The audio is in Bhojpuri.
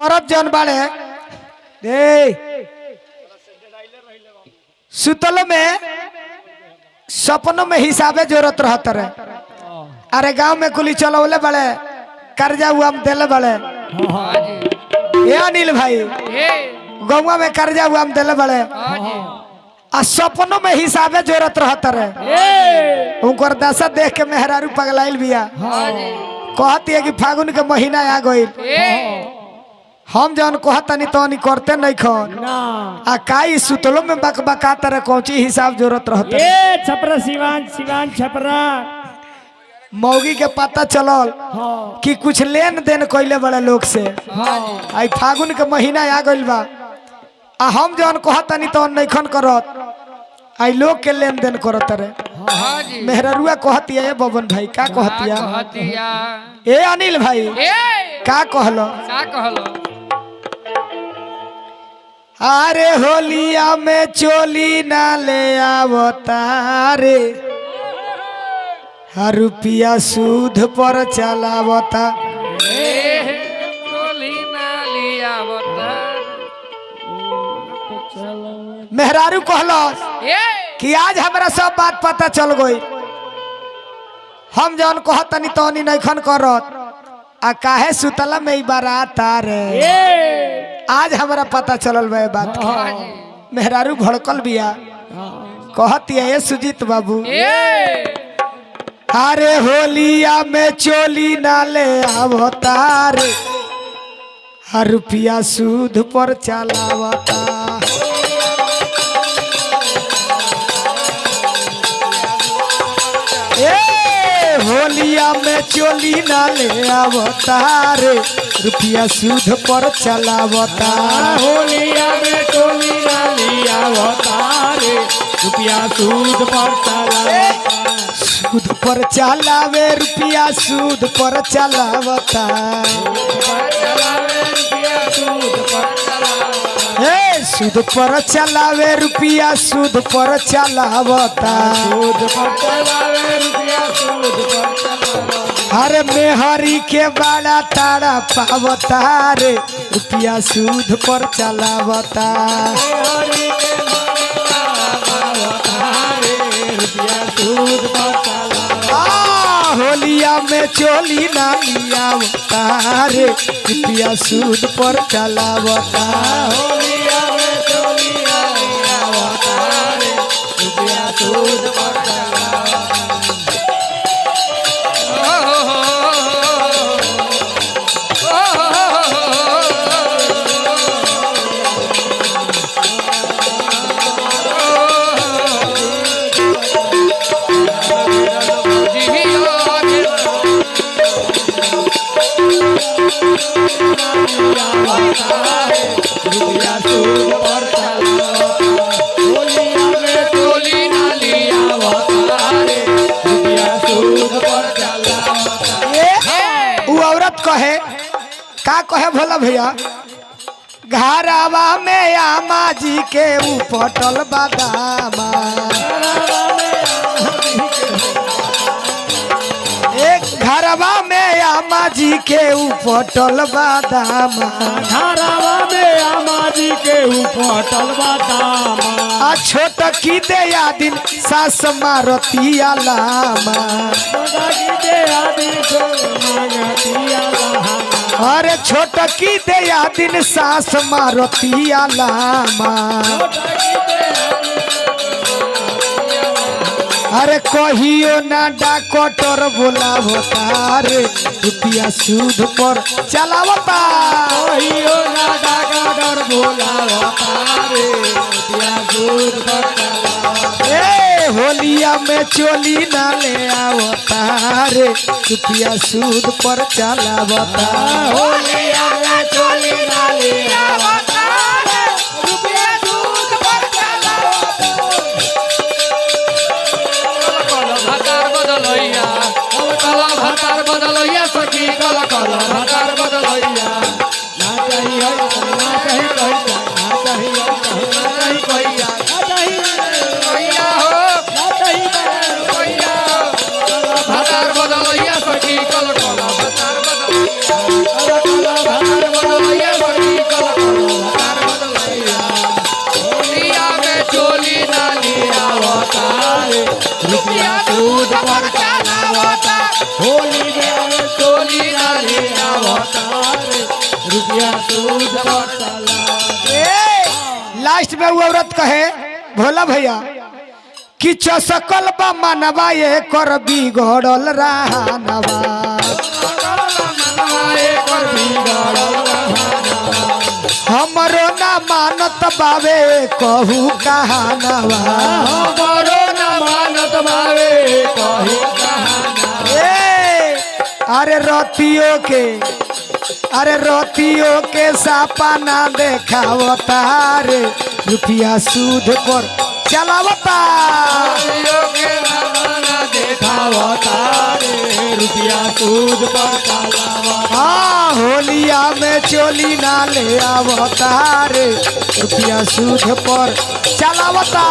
औरत जौन बाड़े सुतल में सपनों में हिसाबे जरूरत रहता रहे। अरे गांव में कुली चलौले बड़े कर्जा हुआ हम दिले बड़े ये अनिल भाई गौवा में कर्जा हुआ हम दिले बड़े आ सपनों में हिसाबे जरूरत रहता रहे। उनकर दशा देख के मेहरारू पगलाइल बिया कहती है कि फागुन के महीना आ गई हम जौन कहतनी तो करते नहीं खन आ काई सुतलो में बकबका तरह कौची हिसाब जरूरत रहता ए छपरा सिवान सिवान छपरा मौगी के पता चलल कि कुछ लेन देन कइले बड़े लोग से आई फागुन के महीना आ गइल बा आ हम जौन कहतनी तो नहीं खन करत आई लोग के लेन देन करत रहे। मेहररुआ कहती है बबन भाई का कहतिया ए अनिल भाई का कहलो अरे होलिया में चोली ना ले आवतारे रुपया सूद पर चलावता मेहरारू कहलो कि आज हमरा सब बात पता चल गई हम जौन कहतनी तनी नहीं खन करत आ काहे सुतला में बारात आ रे आज हमरा पता चलल बे बात मेहरारू भड़कल बिया कहती है सुजीत बाबू अरे होलिया में चोली ना ले आवतारे रुपया सूद पर चलावता होलिया में चोली ना ले आवतारे रुपया सूद पर चलावता होलिया में चोली ना ले आवतारे रुपया सूद पर चलावता सूद पर चलावे रुपया सूद पर चलावता सूद पर चलावे रुपया सूद पर चलावता हर मेहरी के बड़ा तारा पावता रे रुपया सूद पर चलावता होलिया में चोली ना लिया तारे रुपया सूद पर चलावता होलिया में चोली ना लिया तारे रुपया सूद पर चलावता कहे का कहे भोला भैया घरावा में आमा जी के उपटल बादामा एक घरवा में आमा जी के उपटल बादामा घरवा में आमा जी के उपटल बादामा आ छोट की दया दिन सास मारतिया लामा अरे छोट की दया दिन सास मारतिया लामा अरे कहियो ना डाकटर बोलावता रे रुपया सूद पर चलावता कहियो ना डाकटर बोलावता रे रुपया सूद पर चलावता होलिया में चोली ना ले आवता रे रुपया सूद पर चलावता होलिया में चोली ना ले आवता रे रुपया सूद पर चलावता भातार बदलैया सखी कल कल भातार बदलैया ना चाहिए ना चाहिए ना चाहिए ना चाहिए कोइया ना चाहिए हो ना चाहिए कोइया भातार बदलैया सखी कल कल भातार बदलैया रुपया सूद पर चलावता लास्ट में वो औरत कहे भोला भैया कि चसकल बा मनवा ये कर बिगड़ल रहनवा हमरो ना मानत बावे कहू कहानवा हमरो न मानत बावे कही अरे रतियों के सपना देखावता रे रुपया सूद पर चलावता देखावता रे रुपया सूद पर चलावता हाँ होलिया में चोली ना ले आवता रे रुपया सूद पर चलावता